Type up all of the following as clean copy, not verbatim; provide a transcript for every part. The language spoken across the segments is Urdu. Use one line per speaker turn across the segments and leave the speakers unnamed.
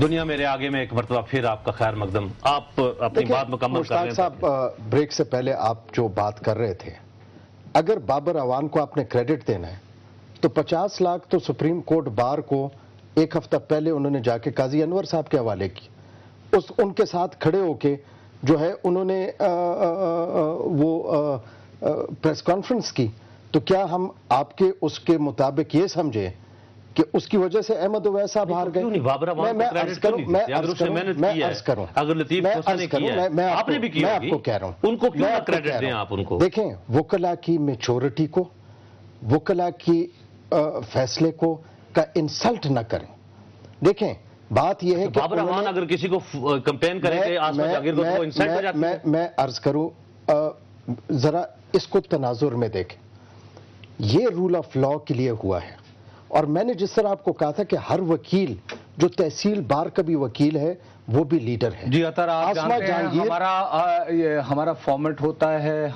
دنیا میرے آگے میں ایک مرتبہ پھر آپ کا خیر مقدم. آپ اپنی بات مکمل کر رہے ہیں.
مشتاق صاحب بریک سے پہلے آپ جو بات کر رہے تھے, اگر بابر اعوان کو آپ نے کریڈٹ دینا ہے تو 50 لاکھ تو سپریم کورٹ بار کو ایک ہفتہ پہلے انہوں نے جا کے قاضی انور صاحب کے حوالے کی, ان کے ساتھ کھڑے ہو کے جو ہے انہوں نے وہ پریس کانفرنس کی. تو کیا ہم آپ کے اس کے مطابق یہ سمجھے کہ اس کی وجہ سے احمد اویس صاحب ہار گئے؟ میں عرض کروں,
اگر لطیف نے کیا
میں
آپ نے بھی کیا,
میں آپ کو کہہ رہا ہوں,
ان کو کیوں نہ کریڈٹ دیں آپ ان کو؟
دیکھیں وکلا کی میچورٹی کو, وکلا کی فیصلے کو کا انسلٹ نہ کریں. دیکھیں بات یہ ہے کہ
بابر اعوان اگر کسی کو کمپین کرے کہ آسما جاگیر کو انسلٹ ہو جاتی ہے.
میں عرض کروں, ذرا اس کو تناظر میں دیکھیں. یہ رول آف لا کے لیے ہوا ہے, اور میں نے جس طرح آپ کو کہا تھا کہ ہر وکیل جو تحصیل بار کا بھی وکیل ہے وہ بھی لیڈر ہے.
جی عطر, آپ جانتے ہیں ہمارا فارمیٹ ہوتا ہے,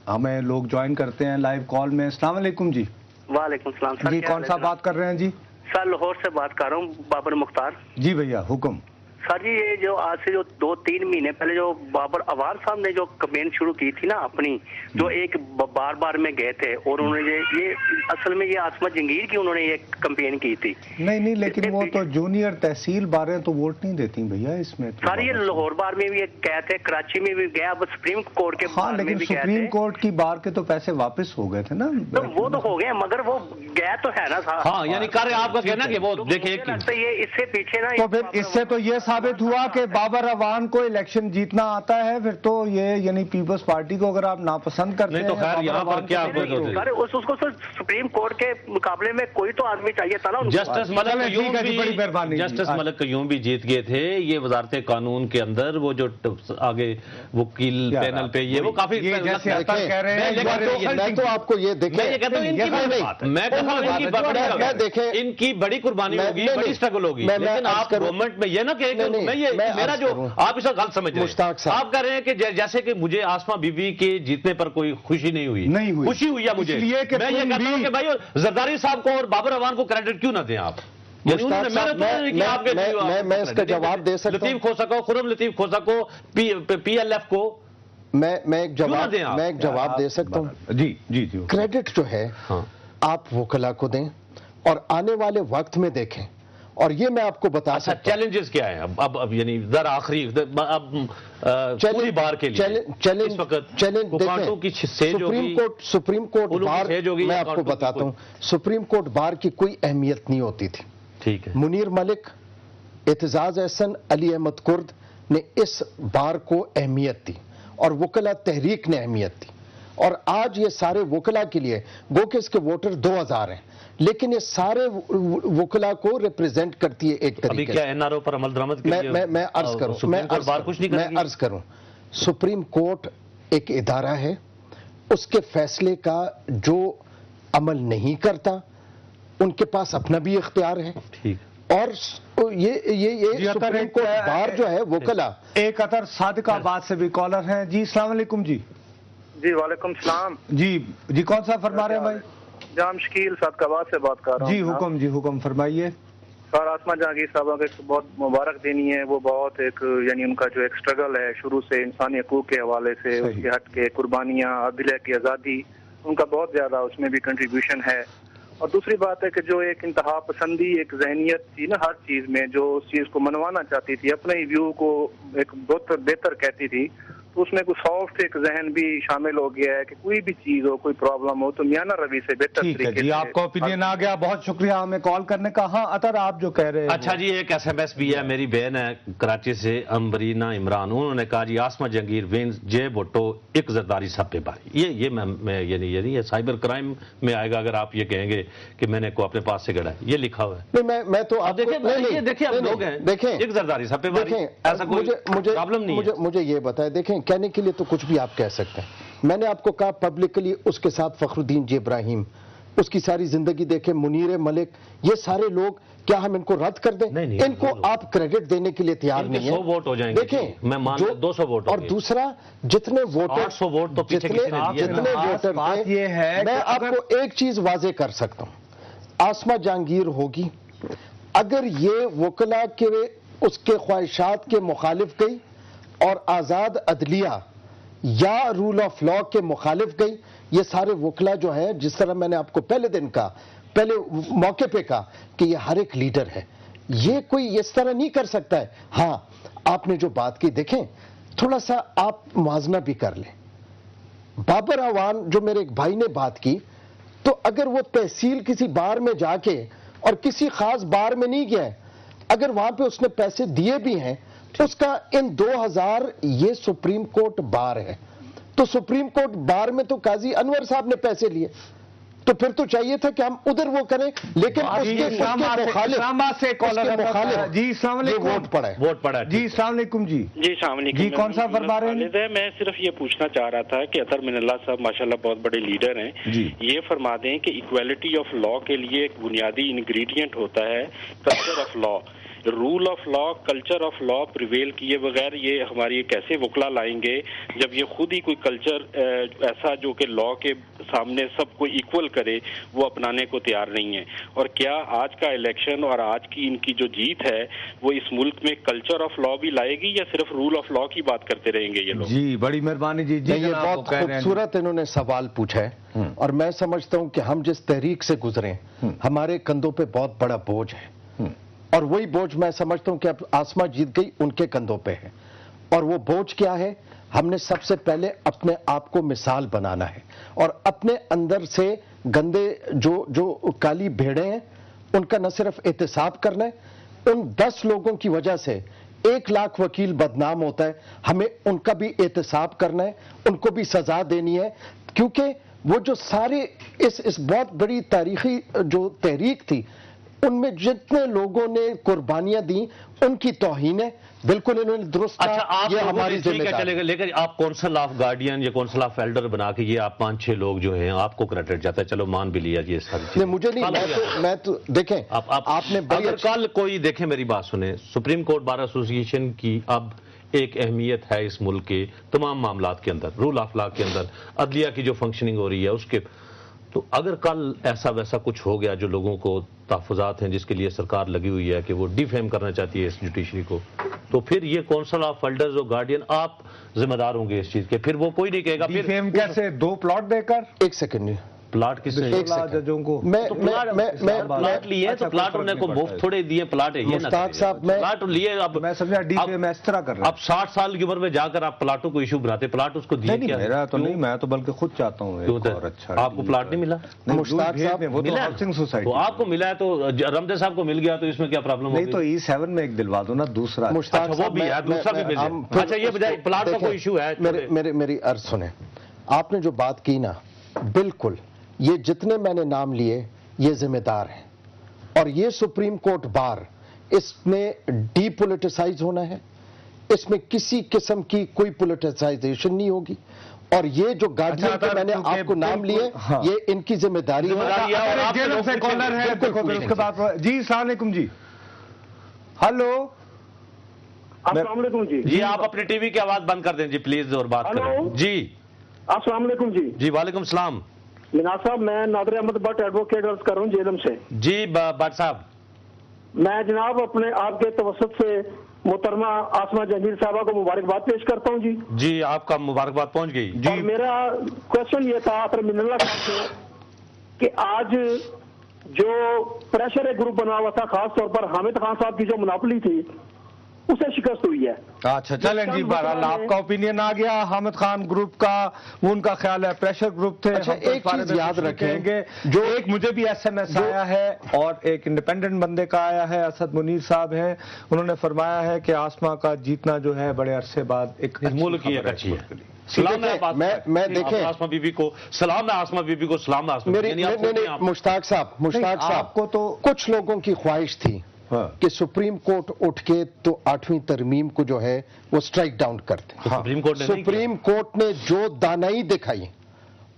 ہمیں لوگ جوائن کرتے ہیں لائیو کال میں. السلام علیکم جی.
وعلیکم السلام سر.
جی کون سا بات کر رہے ہیں جی؟
سر لاہور سے بات کر رہا ہوں, بابر مختار.
جی بھیا حکم.
سر جی یہ جو آج سے جو 2-3 مہینے پہلے جو بابر اعوان صاحب نے جو کمپین شروع کی تھی نا اپنی, جو ایک بار بار میں گئے تھے, اور انہوں نے یہ اصل میں یہ آسما جنگیر کی انہوں نے یہ کمپین کی تھی.
نہیں لیکن وہ تو جونیئر تحصیل باریں تو ووٹ نہیں دیتی بھیا اس میں.
سر یہ لاہور بار میں بھی گئے تھے, کراچی میں بھی گیا, اب سپریم کورٹ کے
ہاں, لیکن سپریم کورٹ کی بار کے تو پیسے واپس ہو گئے تھے نا.
وہ تو ہو گئے مگر وہ گیا تو ہے نا.
ہاں یعنی کر آپ کا کہنا کہ وہ دیکھیں
یہ اس سے پیچھے نا,
تو پھر اس سے تو یہ ثابت ہوا کہ بابر اعوان کو الیکشن جیتنا آتا ہے, پھر تو یہ یعنی پیپلز پارٹی کو اگر آپ ناپسند کرتے ہیں
تو خیر یہاں پر کیا
اس کو سپریم کورٹ کے مقابلے میں کوئی تو آدمی چاہیے تھا نا.
جسٹس ملک قیوم بھی جیت گئے تھے. یہ وزارت قانون کے اندر وہ جو آگے وکیل پینل پہ یہ وہ کافی
کہہ رہے ہیں. میں تو آپ کو یہ دیکھیں,
میں دیکھیں ان کی بڑی قربانی ہوگی, بڑی اسٹرگل ہوگی, لیکن آپ گورنمنٹ میں یہ نہ کہیں کہ میرا جو آپ اسے غلط سمجھ رہے ہیں. آپ کہہ رہے ہیں کہ جیسے کہ مجھے آسما بی بی کے جیتنے پر کوئی خوشی نہیں ہوئی. خوشی ہوئی ہے مجھے. میں یہ کہتا ہوں کہ بھائی زرداری صاحب کو اور بابر اعوان کو کریڈٹ کیوں نہ دیں آپ؟
میں اس کا جواب دے سکتا ہوں.
لطیف کھوسا کو, خرم لطیف کھوسا کو, پی ایل ایف کو
میں ایک جواب دے سکتا ہوں.
جی
کریڈٹ جو ہے آپ وکلا کو دیں اور آنے والے وقت میں دیکھیں. اور یہ میں آپ کو بتا سکتا ہوں
چیلنجز کیا ہیں اب یعنی در آخری اب پوری بار کے لیے
سپریم کورٹ بار, میں آپ کو بتاتا ہوں سپریم کورٹ بار کی کوئی اہمیت نہیں ہوتی تھی.
ٹھیک ہے,
منیر ملک, اعتزاز احسن, علی احمد کرد نے اس بار کو اہمیت دی, اور وکلا تحریک نے اہمیت دی. اور آج یہ سارے وکلا کے لیے گو کہ اس کے ووٹر 2000 ہیں, لیکن یہ سارے وکلا کو ریپریزنٹ کرتی ہے ایک طریقے سے.
ابھی کیا این آر او پر عمل درآمد کے لیے
میں عرض کروں سپریم کورٹ ایک ادارہ ہے, اس کے فیصلے کا جو عمل نہیں کرتا ان کے پاس اپنا بھی اختیار ہے. اور یہ سپریم کورٹ بار جو ہے وکلا.
ایک عطر صادق آباد سے بھی کالر ہیں. جی السلام علیکم.
جی وعلیکم السلام.
جی کون سا فرما رہے ہیں بھائی؟
جام شکیل صادق آباد سے بات کر رہا ہوں.
جی حکم فرمائیے.
سر آسما جہانگیر صاحبہ کو ایک بہت مبارک دینی ہے. وہ بہت ایک یعنی ان کا جو ایک سٹرگل ہے شروع سے انسانی حقوق کے حوالے سے, اس کے ہٹ کے قربانیاں, عدلیہ کی آزادی, ان کا بہت زیادہ اس میں بھی کنٹریبیوشن ہے. اور دوسری بات ہے کہ جو ایک انتہا پسندی ایک ذہنیت تھی نا ہر چیز میں, جو اس چیز کو منوانا چاہتی تھی, اپنے ہی ویو کو ایک بہتر کہتی تھی, تو اس میں کوئی سافٹ ایک ذہن بھی شامل ہو گیا ہے کہ کوئی بھی چیز ہو, کوئی پرابلم ہو تو میانہ روی سے بہتر طریقے سے.
جی آپ کا اوپینین آ گیا, بہت شکریہ ہمیں کال کرنے کا. ہاں عطر آپ جو کہہ رہے ہیں.
اچھا جی ایک ایس ایم ایس بھی ہے, میری بہن ہے کراچی سے امبرینا عمران, انہوں نے کہا جی آسما جہانگیر وینز جے بھٹو ایک زرداری صاحب پہ باری. یہ میں یعنی یہ سائبر کرائم میں آئے گا اگر آپ یہ کہیں گے کہ میں نے کو اپنے پاس سے گڑا ہے. یہ لکھا ہوا ہے.
میں تو آپ
دیکھیں اب لوگ ہیں, دیکھیں ایک زرداری صاحب پہ باری, ایسا کوئی پرابلم نہیں ہے.
مجھے یہ بتائیں, دیکھیں کہنے کے لیے تو کچھ بھی آپ کہہ سکتے ہیں. میں نے آپ کو کہا پبلکلی اس کے ساتھ فخر الدین جی ابراہیم, اس کی ساری زندگی دیکھیں, منیر ملک, یہ سارے لوگ, کیا ہم ان کو رد کر دیں؟ ان کو آپ کریڈٹ دینے کے لیے تیار نہیں ہیں.
100 ووٹ ہو جائیں گے.
دیکھیں
میں مان 200 ووٹ.
اور دوسرا جتنے ووٹر
800 ووٹ تو پیچھے کسی نے دیے.
جتنے ووٹر
یہ ہے
میں آپ کو ایک چیز واضح کر سکتا ہوں, آسما جہانگیر ہوگی اگر یہ وکلا کے اس کے خواہشات کے مخالف گئی اور آزاد عدلیہ یا رول آف لا کے مخالف گئی. یہ سارے وکلا جو ہیں، جس طرح میں نے آپ کو پہلے دن کہا، پہلے موقع پہ کہا کہ یہ ہر ایک لیڈر ہے، یہ کوئی اس طرح نہیں کر سکتا ہے. ہاں آپ نے جو بات کی، دیکھیں تھوڑا سا آپ موازنہ بھی کر لیں. بابر اعوان جو میرے ایک بھائی نے بات کی، تو اگر وہ تحصیل کسی بار میں جا کے اور کسی خاص بار میں نہیں گیا ہے، اگر وہاں پہ اس نے پیسے دیے بھی ہیں، اس کا ان 2000 یہ سپریم کورٹ بار ہے، تو سپریم کورٹ بار میں تو قاضی انور صاحب نے پیسے لیے، تو پھر تو چاہیے تھا کہ ہم ادھر وہ کریں، لیکن اس کے مخالف
جی السلام علیکم
ووٹ پڑا.
جی السلام علیکم. جی
السلام علیکم.
جی کون صاحب فرما رہے ہیں؟
میں صرف یہ پوچھنا چاہ رہا تھا کہ اطہر من اللہ صاحب ماشاءاللہ بہت بڑے لیڈر ہیں، یہ فرما دیں کہ ایکویلٹی آف لا کے لیے ایک بنیادی انگریڈینٹ ہوتا ہے culture of law. Rule of law, culture of law prevail کیے بغیر یہ ہماری کیسے وکلا لائیں گے جب یہ خود ہی کوئی کلچر ایسا جو کہ لا کے سامنے سب کو ایکول کرے وہ اپنانے کو تیار نہیں ہے. اور کیا آج کا الیکشن اور آج کی ان کی جو جیت ہے وہ اس ملک میں کلچر آف لا بھی لائے گی یا صرف رول آف لا کی بات کرتے رہیں گے یہ لوگ؟
جی بڑی مہربانی. جی
یہ بہت خوبصورت انہوں نے سوال پوچھا ہے، اور میں سمجھتا ہوں کہ ہم جس تحریک سے گزرے ہمارے کندھوں پہ بہت بڑا بوجھ ہے، اور وہی بوجھ میں سمجھتا ہوں کہ اب آسمہ جیت گئی ان کے کندھوں پہ ہے. اور وہ بوجھ کیا ہے؟ ہم نے سب سے پہلے اپنے آپ کو مثال بنانا ہے، اور اپنے اندر سے گندے جو کالی بھیڑیں ہیں ان کا نہ صرف احتساب کرنا ہے، ان 10 لوگوں کی وجہ سے 1 لاکھ وکیل بدنام ہوتا ہے، ہمیں ان کا بھی احتساب کرنا ہے، ان کو بھی سزا دینی ہے. کیونکہ وہ جو سارے اس بہت بڑی تاریخی جو تحریک تھی، ان میں جتنے لوگوں نے قربانیاں دیں ان کی توہین ہے. بالکل انہوں نے درست کہا.
اچھا آپ
یہ ہماری ذمہ داری
چلے گا، لیکن آپ کونسل آف گارڈین یا کونسل آف ایلڈر بنا کے یہ آپ 5-6 لوگ جو ہیں آپ کو کریڈٹ جاتا ہے، چلو مان بھی لیا یہ ساری چیزیں.
مجھے نہیں، میں تو دیکھیں آپ نے
اگر کل کوئی دیکھیں میری بات سنیں، سپریم کورٹ بار ایسوسی ایشن کی اب ایک اہمیت ہے اس ملک کے تمام معاملات کے اندر، رول آف لا کے اندر، عدلیہ کی جو فنکشننگ ہو رہی ہے اس کے، تو اگر کل ایسا ویسا کچھ ہو گیا جو لوگوں کو تحفظات ہیں جس کے لیے سرکار لگی ہوئی ہے کہ وہ ڈیفیم کرنا چاہتی ہے اس جوڈیشری کو، تو پھر یہ کونسل آف ایلڈرز اور گارڈین آپ ذمہ دار ہوں گے اس چیز کے. پھر وہ کوئی نہیں کہے گا
ڈیفیم کیسے؟ 2 پلاٹ دے کر؟
ایک سیکنڈ
پلاٹ کس سے
ججوں کو
پلاٹ لیے تو پلاٹ انہیں کو مفت تھوڑے دیے پلاٹ ہے یہ نہ
مشتاق صاحب
پلاٹ لیے. اب
میں سمجھا ڈیفیم اس طرح کر رہا ہوں.
اب 60 سال کی عمر میں جا کر آپ پلاٹوں کو ایشو بناتے، پلاٹ اس کو دیے کیا؟
میرا تو نہیں، میں تو بلکہ خود چاہتا ہوں.
آپ کو پلاٹ نہیں ملا؟
مشتاق صاحب
وہ تو ہاؤسنگ سوسائٹی،
تو آپ کو ملا ہے تو رمدے صاحب کو مل گیا تو اس میں کیا پرابلم ہوگی؟
نہیں تو E7 میں ایک دلوا دو نا دوسرا.
وہ بھی ہے، دوسرا بھی مل جائے. اچھا یہ بجائے پلاٹ کا کوئی ایشو ہے؟
میری عرض سنیں، آپ نے جو بات کی نا، بالکل یہ جتنے میں نے نام لیے یہ ذمہ دار ہیں، اور یہ سپریم کورٹ بار اس میں ڈی پولیٹیسائز ہونا ہے، اس میں کسی قسم کی کوئی پولیٹیسائزیشن نہیں ہوگی. اور یہ جو گارڈین کے میں نے آپ کو نام لیے یہ ان کی ذمہ داری ہے.
جی السلام علیکم. جی ہلو
السلام علیکم.
جی آپ اپنی ٹی وی کی آواز بند کر دیں جی پلیز اور بات کریں. جی
السلام علیکم.
جی وعلیکم السلام.
مناز صاحب میں نادر احمد بٹ ایڈوکیٹ عرض کر رہا ہوں جیلم سے.
جی بٹ صاحب.
میں جناب اپنے آپ کے توسط سے محترمہ آسمہ جہانگیر صاحبہ کو مبارکباد پیش کرتا ہوں.
جی آپ کا مبارکباد پہنچ گئی.
اور میرا کوشچن یہ تھا اطہر من اللہ صاحب سے کہ آج جو پریشر گروپ بنا ہوا تھا، خاص طور پر حامد خان صاحب کی جو مناپلی تھی اسے شکست ہوئی ہے.
اچھا چلیں جی، بہرحال آپ کا اوپینین آ گیا حامد خان گروپ کا، وہ ان کا خیال ہے پریشر گروپ تھے.
اچھا ایک چیز یاد رکھیں
گے، جو ایک مجھے بھی SMS آیا ہے اور ایک انڈیپینڈنٹ بندے کا آیا ہے، اسد منیر صاحب ہیں، انہوں نے فرمایا ہے کہ آسمہ کا جیتنا جو ہے بڑے عرصے بعد ایک
ملک کی ایک اچھی ہے. سلام ہے
میں دیکھیں
آسمہ بی بی کو سلام ہے، آسمہ بی بی کو سلام ہے.
مشتاق صاحب کو تو کچھ لوگوں کی خواہش تھی کہ سپریم کورٹ اٹھ کے تو 8ویں ترمیم کو جو ہے وہ سٹرائک ڈاؤن کرتے. سپریم کورٹ نے جو دانائی دکھائی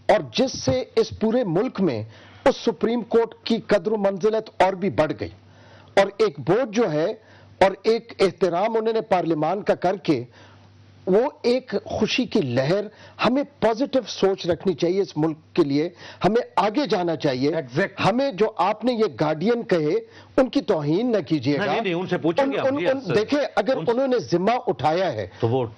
اور جس سے اس پورے ملک میں اس سپریم کورٹ کی قدر و منزلت اور بھی بڑھ گئی، اور ایک بوجھ جو ہے اور ایک احترام انہوں نے پارلیمان کا کر کے وہ ایک خوشی کی لہر، ہمیں پازیٹیو سوچ رکھنی چاہیے اس ملک کے لیے، ہمیں آگے جانا چاہیے. ہمیں جو آپ نے یہ گارڈین کہے ان کی توہین نہ کیجیے گا.
ان سے پوچھیں گے.
دیکھیں اگر انہوں نے ذمہ اٹھایا ہے.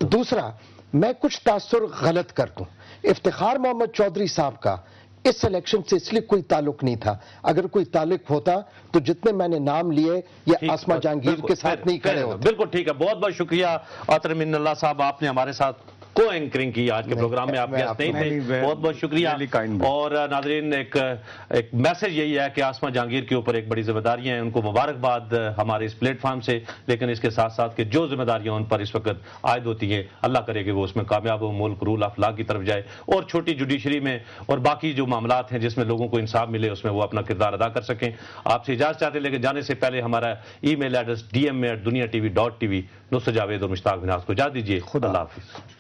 دوسرا، میں کچھ تاثر غلط کر دوں، افتخار محمد چودھری صاحب کا اس الیکشن سے اس لیے کوئی تعلق نہیں تھا. اگر کوئی تعلق ہوتا تو جتنے میں نے نام لیے یہ آسما جہانگیر کے ساتھ نہیں کھڑے ہوتے.
بالکل ٹھیک ہے. بہت بہت شکریہ عطر من اللہ صاحب، آپ نے ہمارے ساتھ کو اینکرنگ کی آج کے پروگرام میں. آپ گیسٹ نہیں تھے، بہت بہت شکریہ. اور ناظرین ایک میسج یہی ہے کہ آسما جہانگیر کے اوپر ایک بڑی ذمہ داریاں ہیں، ان کو مبارکباد ہمارے اس پلیٹ فارم سے، لیکن اس کے ساتھ ساتھ کہ جو ذمہ داریاں ان پر اس وقت عائد ہوتی ہیں، اللہ کرے کہ وہ اس میں کامیاب ہو، ملک رول آف لا کی طرف جائے اور چھوٹی جوڈیشری میں اور باقی جو معاملات ہیں جس میں لوگوں کو انصاف ملے اس میں وہ اپنا کردار ادا کر سکیں. آپ سے اجازت چاہتے ہیں، لیکن جانے سے پہلے ہمارا ای میل ایڈریس dm@duniatv.tv. نصر جاوید اور مشتاق مناز کو اجازت دیجیے. خدا حافظ.